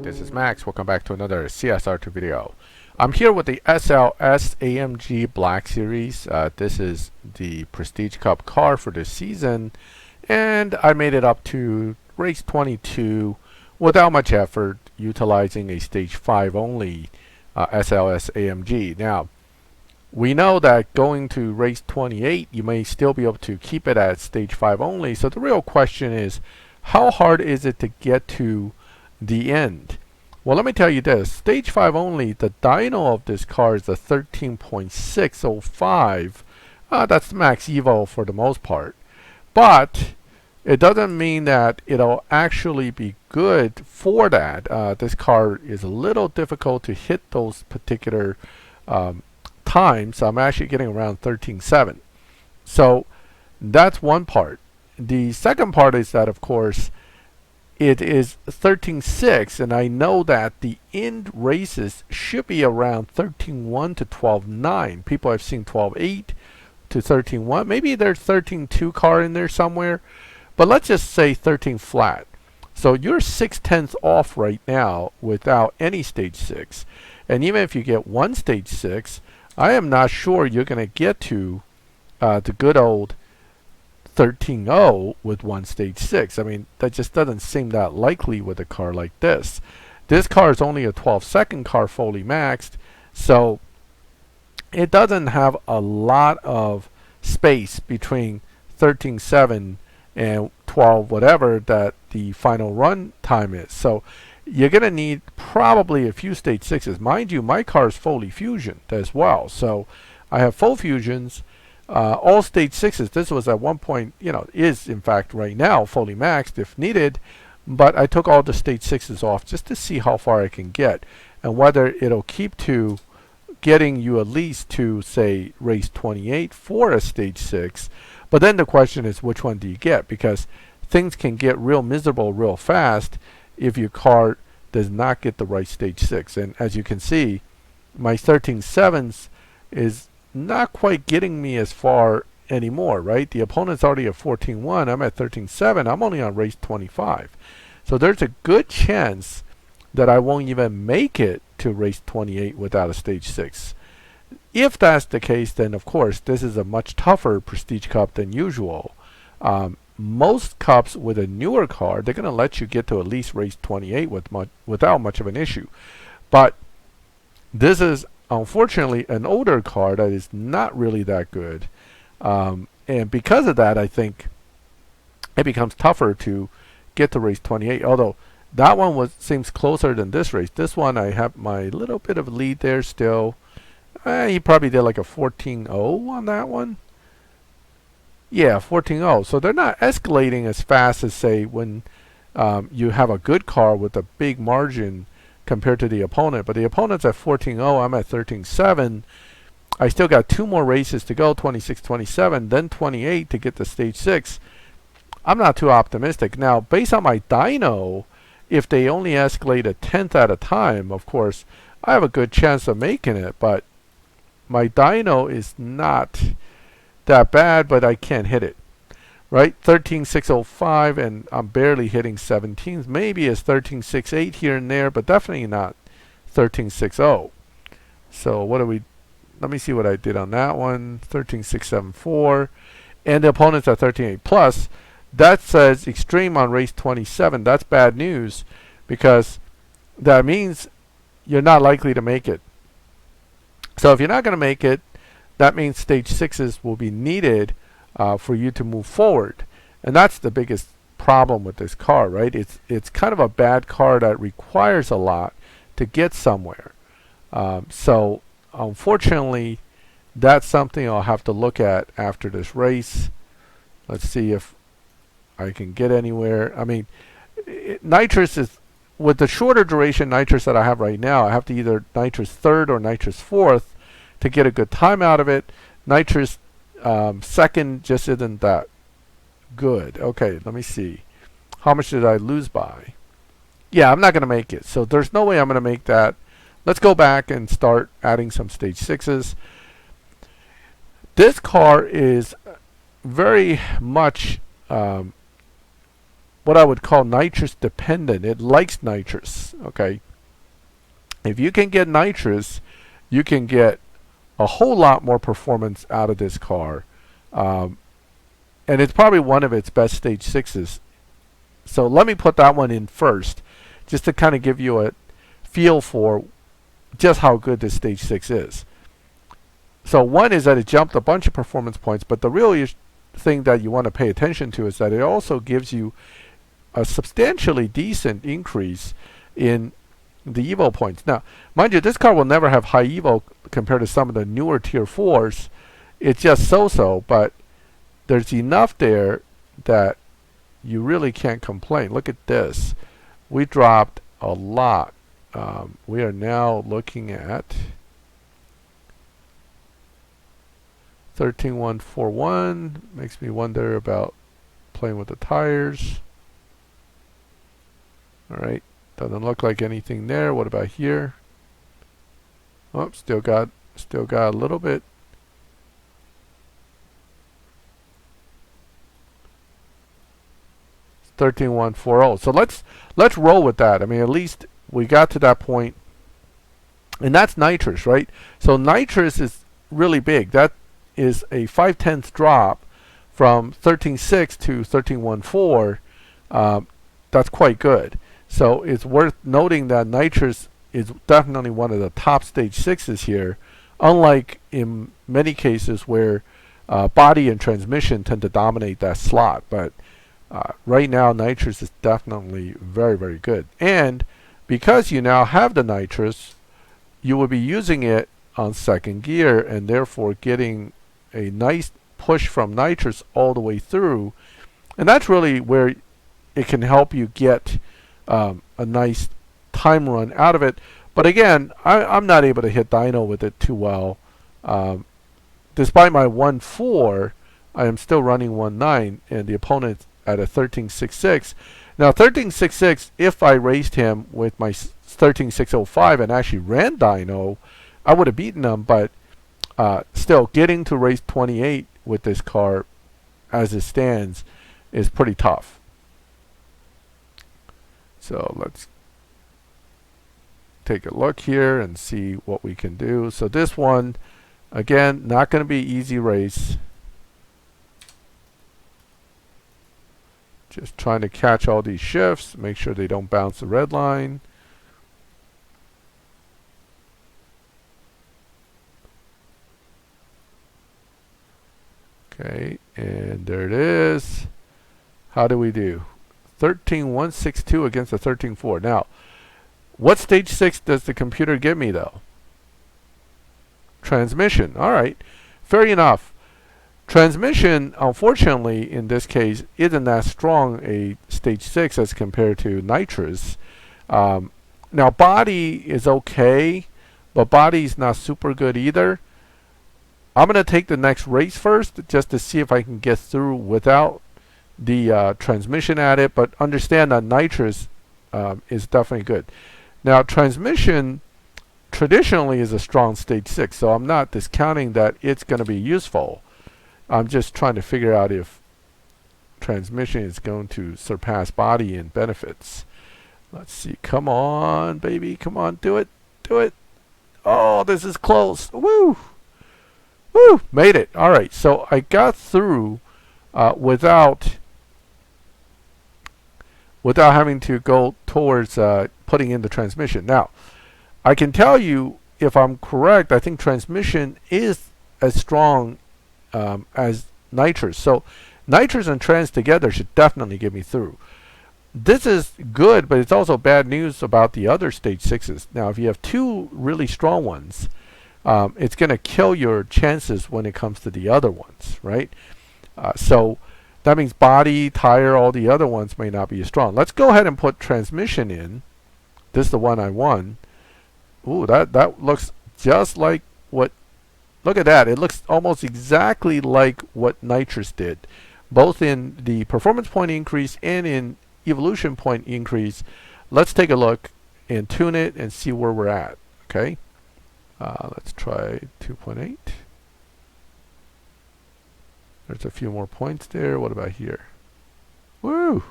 this is Max. Welcome back to another CSR video. I'm here with the SLS AMG Black Series. This is the Prestige Cup car for this season, and I made it up to race 22 without much effort, utilizing a stage 5 only SLS AMG. Now, we know that going to race 28, you may still be able to keep it at stage 5 only. So the real question is, how hard is it to get to the end? Well, let me tell you this. Stage 5 only, the dyno of this car is a 13.605. That's the max evo for the most part. But it doesn't mean that it'll actually be good for that. This car is a little difficult to hit those particular times. I'm actually getting around 13.7. So that's one part. The second part is that, of course, it is 13.6, and I know that the end races should be around 13.1 to 12.9. People have seen 12.8 to 13.1. Maybe there's 13.2 car in there somewhere, but let's just say 13 flat. So you're 0.6 off right now without any stage 6. And even if you get one stage 6, I am not sure you're going to get to the good old 13.0 with one stage 6. I mean, that just doesn't seem that likely with a car like this. This car is only a 12-second car fully maxed, so it doesn't have a lot of space between 13.7 and 12 whatever that the final run time is. So you're going to need probably a few stage 6s. Mind you, my car is fully fusioned as well. So I have full fusions, all stage 6s. This was at one point, is in fact right now fully maxed if needed. But I took all the stage 6s off just to see how far I can get and whether it'll keep to getting you at least to, say, race 28 for a stage 6. But then the question is, which one do you get? Because things can get real miserable real fast if your car does not get the right stage 6. And as you can see, my 13.7s is not quite getting me as far anymore, right? The opponent's already at 14.1. I'm at 13.7. I'm only on race 25. So there's a good chance that I won't even make it to race 28 without a stage 6. If that's the case, then of course this is a much tougher Prestige Cup than usual. Most cups with a newer car, they're going to let you get to at least race 28 without much of an issue. But this is unfortunately an older car that is not really that good. And because of that, I think it becomes tougher to get to race 28. Although that one seems closer than this race. This one, I have my little bit of lead there still. He probably did like a 14.0 on that one. Yeah, 14.0. So they're not escalating as fast as, say, when you have a good car with a big margin compared to the opponent. But the opponent's at 14.0. I'm at 13.7. I still got 2 more races to go, 26, 27, then 28 to get to stage 6. I'm not too optimistic. Now, based on my dyno, if they only escalate a 10th at a time, of course, I have a good chance of making it. But my dyno is not that bad, but I can't hit it, right? 13.605, and I'm barely hitting 17s. Maybe it's 13.68 here and there, but definitely not 13.60. So what do we? Let me see what I did on that one. 13.674, and the opponent's at 13.8 plus. That says extreme on race 27. That's bad news because that means you're not likely to make it. So if you're not going to make it, that means stage 6s will be needed for you to move forward. And that's the biggest problem with this car, right? It's kind of a bad car that requires a lot to get somewhere. So unfortunately, that's something I'll have to look at after this race. Let's see if I can get anywhere. I mean, nitrous is, with the shorter duration nitrous that I have right now, I have to either nitrous 3rd or nitrous 4th to get a good time out of it. Nitrous 2nd just isn't that good. Okay, let me see. How much did I lose by? Yeah, I'm not going to make it. So there's no way I'm going to make that. Let's go back and start adding some stage 6s. This car is very much what I would call nitrous dependent. It likes nitrous. Okay, if you can get nitrous, you can get a whole lot more performance out of this car, and it's probably one of its best stage sixes. So let me put that one in first, just to kind of give you a feel for just how good this stage 6 is. So one is that it jumped a bunch of performance points, but the real thing that you want to pay attention to is that it also gives you a substantially decent increase in the evo points. Now, mind you, this car will never have high evo compared to some of the newer tier 4s. It's just so-so, but there's enough there that you really can't complain. Look at this. We dropped a lot. We are now looking at 13,141. Makes me wonder about playing with the tires. Alright, doesn't look like anything there. What about here? Oh, still got a little bit. It's 13,140. So let's roll with that. I mean, at least we got to that point, and that's nitrous, right? So nitrous is really big. That is a 5/10 drop from 13.6 to 13.14. That's quite good. So it's worth noting that nitrous is definitely one of the top stage 6s here, unlike in many cases where body and transmission tend to dominate that slot. But right now, nitrous is definitely very, very good. And because you now have the nitrous, you will be using it on second gear and therefore getting a nice push from nitrous all the way through. And that's really where it can help you get a nice time run out of it. But again, I'm not able to hit dyno with it too well. Despite my 1.4, I am still running 1.9, and the opponent at a 13.66. Now 13.66, if I raced him with my 13.605 and actually ran dyno, I would have beaten him, but still getting to race 28 with this car as it stands is pretty tough. So let's take a look here and see what we can do. So this one, again, not going to be an easy race. Just trying to catch all these shifts, make sure they don't bounce the red line. Okay, and there it is. How do we do? 13.162 against a 13.4. Now, what stage 6 does the computer give me though? Transmission. All right, fair enough. Transmission, unfortunately, in this case, isn't that strong a stage 6 as compared to nitrous. Now, body is okay, but body's not super good either. I'm going to take the next race first just to see if I can get through without the transmission at it, but understand that nitrous is definitely good. Now, transmission traditionally is a strong stage 6, so I'm not discounting that it's going to be useful. I'm just trying to figure out if transmission is going to surpass body in benefits. Let's see. Come on, baby. Come on. Do it. Do it. Oh, this is close. Woo! Woo! Made it. All right. So I got through without having to go towards putting in the transmission. Now, I can tell you, if I'm correct, I think transmission is as strong as nitrous. So nitrous and trans together should definitely get me through. This is good, but it's also bad news about the other stage 6s. Now, if you have two really strong ones, it's going to kill your chances when it comes to the other ones, right? So that means body, tire, all the other ones may not be as strong. Let's go ahead and put transmission in. This is the one I won. Ooh, that looks just like what. Look at that. It looks almost exactly like what nitrous did, both in the performance point increase and in evolution point increase. Let's take a look and tune it and see where we're at. Okay. Let's try 2.8. There's a few more points there. What about here? Woo!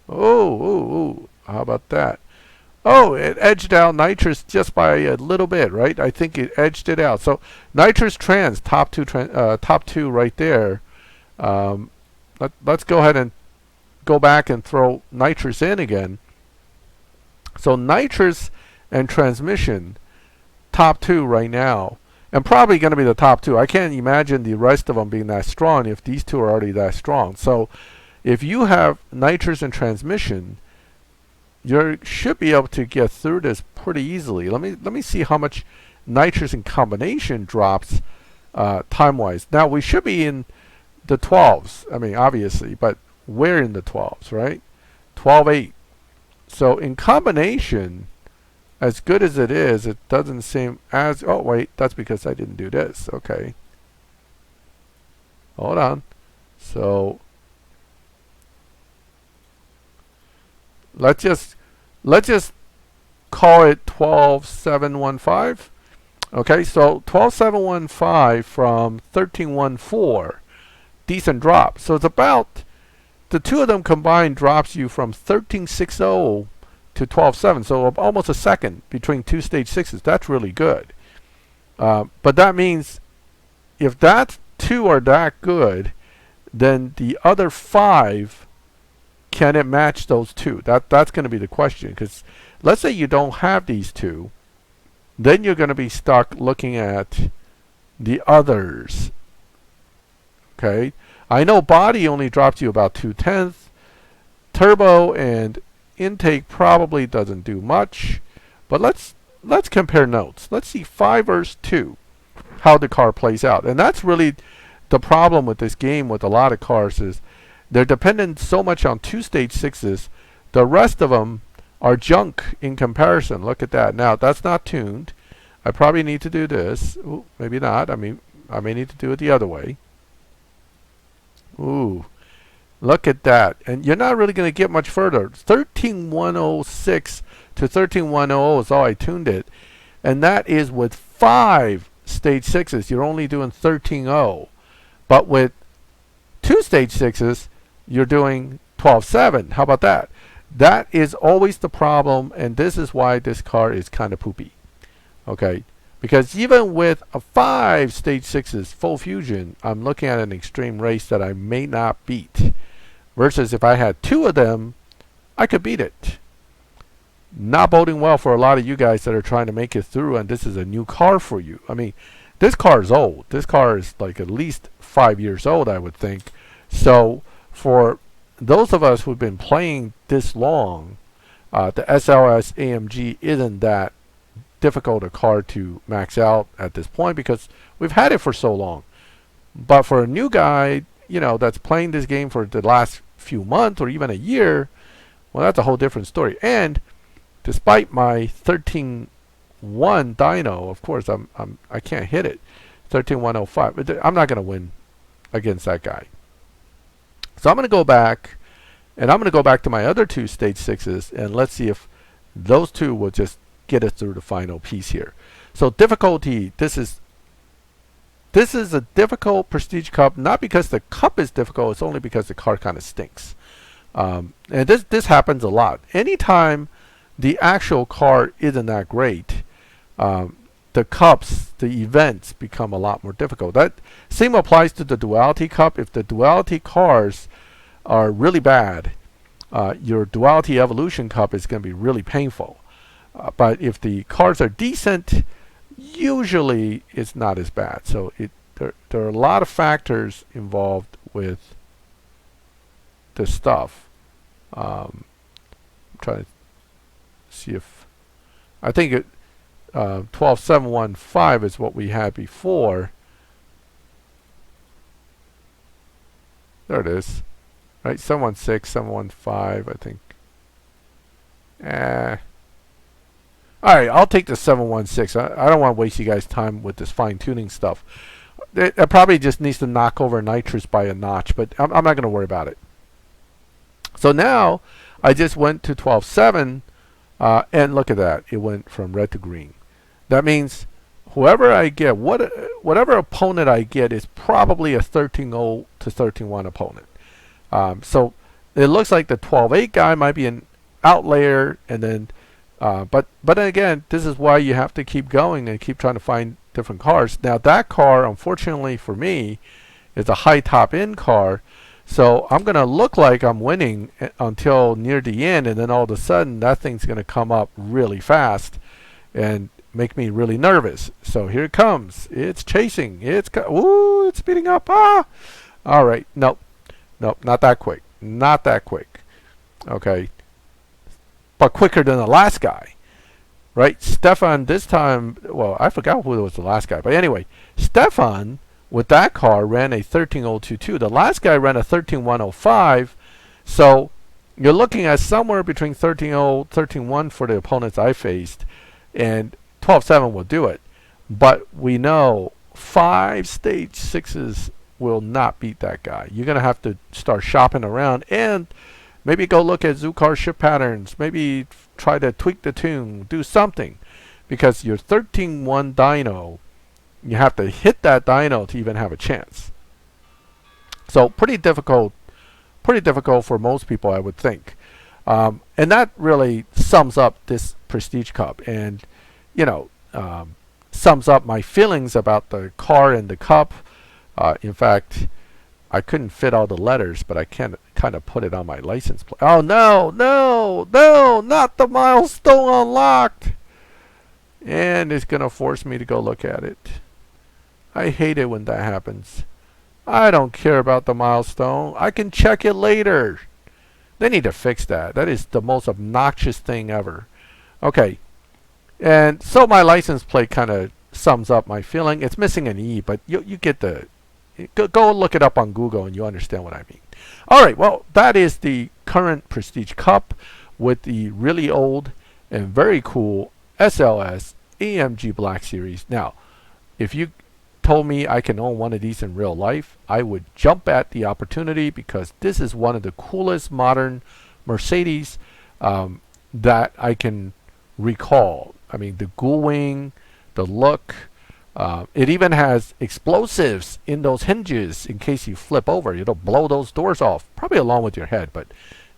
Oh, how about that? Oh, it edged out nitrous just by a little bit, right? I think it edged it out. So nitrous trans, top two right there. Um, let's go ahead and go back and throw nitrous in again. So nitrous and transmission, top two right now, and probably going to be the top two. I can't imagine the rest of them being that strong if these two are already that strong. So if you have nitrous and transmission, you should be able to get through this pretty easily. Let me see how much nitrous in combination drops time-wise. Now we should be in the 12s. I mean, obviously, but we're in the 12s, right? 12.8. So in combination, as good as it is, it doesn't seem as... Oh, wait, that's because I didn't do this. Okay. Hold on. So let's just call it 12.715. Okay, so 12.715 from 13.14, decent drop. So it's about, the two of them combined drops you from 13.60 to 12.7, so almost a second between two stage sixes. That's really good. But that means if that two are that good, then the other five, can it match those two? That's going to be the question. Because let's say you don't have these two, then you're going to be stuck looking at the others. Okay, I know body only drops you about 2/10. Turbo and intake probably doesn't do much. But let's compare notes. Let's see 5 versus 2, how the car plays out. And that's really the problem with this game with a lot of cars, is they're dependent so much on two stage sixes. The rest of them are junk in comparison. Look at that. Now that's not tuned. I probably need to do this. Ooh, maybe not. I mean, I may need to do it the other way. Ooh, look at that. And you're not really going to get much further. 13.106 to 13.100 is all I tuned it. And that is with 5 stage sixes. You're only doing 13.0. But with 2 stage sixes, you're doing 12.7. How about that? That is always the problem, and this is why this car is kind of poopy. Okay, because even with a 5 stage sixes full fusion, I'm looking at an extreme race that I may not beat. Versus if I had 2 of them, I could beat it. Not boding well for a lot of you guys that are trying to make it through, and this is a new car for you. I mean, this car is old. This car is like at least 5 years old, I would think. So for those of us who've been playing this long, the SLS AMG isn't that difficult a car to max out at this point because we've had it for so long. But for a new guy, you know, that's playing this game for the last few months or even a year, well, that's a whole different story. And despite my 13.1 dyno, of course, I can't hit it. 13.105. I'm not going to win against that guy. So I'm going to go back, and I'm going to go back to my other 2 stage sixes, and let's see if those 2 will just get us through the final piece here. So difficulty, this is a difficult Prestige Cup, not because the cup is difficult, it's only because the car kind of stinks. And this happens a lot. Anytime the actual car isn't that great, the cups, the events become a lot more difficult. That same applies to the Duality Cup. If the Duality cars are really bad, your Duality Evolution Cup is going to be really painful. But if the cars are decent, usually it's not as bad. So there are a lot of factors involved with this stuff. I'm trying to see if I think it 12.715 is what we had before. There it is, right? 716, 715, I think. All right, I'll take the 716. I don't want to waste you guys' time with this fine-tuning stuff. It probably just needs to knock over nitrous by a notch, but I'm not going to worry about it. So now I just went to 12.7, and look at that. It went from red to green. That means whoever I get, whatever opponent I get is probably a 13.0 to 13.1 opponent. So it looks like the 12.8 guy might be an outlier, and then but again, this is why you have to keep going and keep trying to find different cars. Now that car, unfortunately for me, is a high top end car, so I'm gonna look like I'm winning until near the end, and then all of a sudden that thing's gonna come up really fast and make me really nervous. So here it comes. It's chasing. It's speeding up. All right. Nope, not that quick. Not that quick. Okay. But quicker than the last guy, right? Stefan this time, well, I forgot who was the last guy, but anyway, Stefan with that car ran a 13.022. The last guy ran a 13.105. So you're looking at somewhere between 13.0, 13.1 for the opponents I faced, and 12.7 will do it. But we know 5 stage 6s will not beat that guy. You're going to have to start shopping around and maybe go look at Zoocar shift patterns. Maybe try to tweak the tune. Do something. Because your 13.1 dyno, you have to hit that dyno to even have a chance. So pretty difficult for most people, I would think. And that really sums up this Prestige Cup. And, you know, sums up my feelings about the car and the cup. In fact, I couldn't fit all the letters, but I can kind of put it on my license plate. Oh no, not the milestone unlocked. And it's going to force me to go look at it. I hate it when that happens. I don't care about the milestone. I can check it later. They need to fix that. That is the most obnoxious thing ever. Okay. And so my license plate kind of sums up my feeling. It's missing an E, but you get the... Go look it up on Google and you understand what I mean. Alright, well, that is the current Prestige Cup with the really old and very cool SLS AMG Black Series. Now, if you told me I can own one of these in real life, I would jump at the opportunity, because this is one of the coolest modern Mercedes that I can recall. I mean, the gull wing, the look. It even has explosives in those hinges in case you flip over. It'll blow those doors off, probably along with your head, but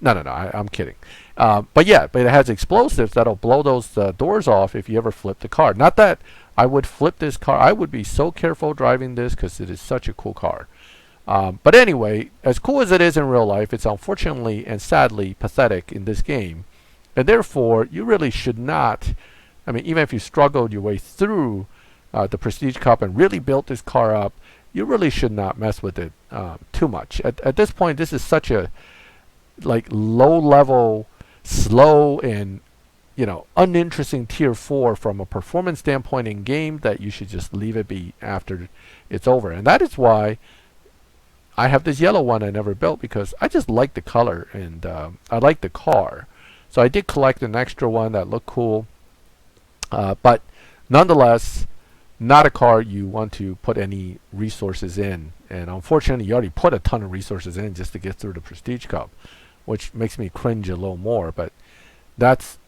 no, I'm kidding. But it has explosives that'll blow those doors off if you ever flip the car. Not that I would flip this car. I would be so careful driving this because it is such a cool car. But anyway, as cool as it is in real life, it's unfortunately and sadly pathetic in this game. And therefore, you really should not, I mean, even if you struggled your way through the Prestige Cup and really built this car up, you really should not mess with it too much. At this point, this is such a low level, slow, and uninteresting tier 4 from a performance standpoint in game that you should just leave it be after it's over. And that is why I have this yellow one I never built, because I just like the color and I like the car. So I did collect an extra one that looked cool, but nonetheless, not a car you want to put any resources in. And unfortunately, you already put a ton of resources in just to get through the Prestige Cup, which makes me cringe a little more. But that's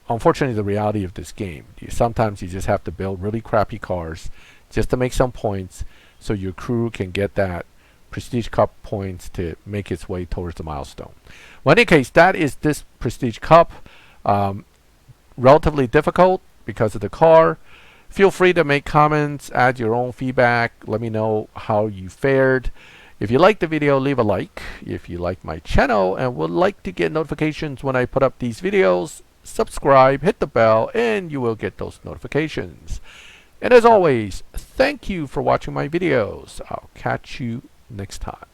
unfortunately the reality of this game. Sometimes you just have to build really crappy cars just to make some points so your crew can get that Prestige Cup points to make its way towards the milestone. Well, in any case, that is this Prestige Cup. Relatively difficult because of the car. Feel free to make comments, add your own feedback, let me know how you fared. If you liked the video, leave a like. If you like my channel and would like to get notifications when I put up these videos, subscribe, hit the bell, and you will get those notifications. And as always, thank you for watching my videos. I'll catch you next time.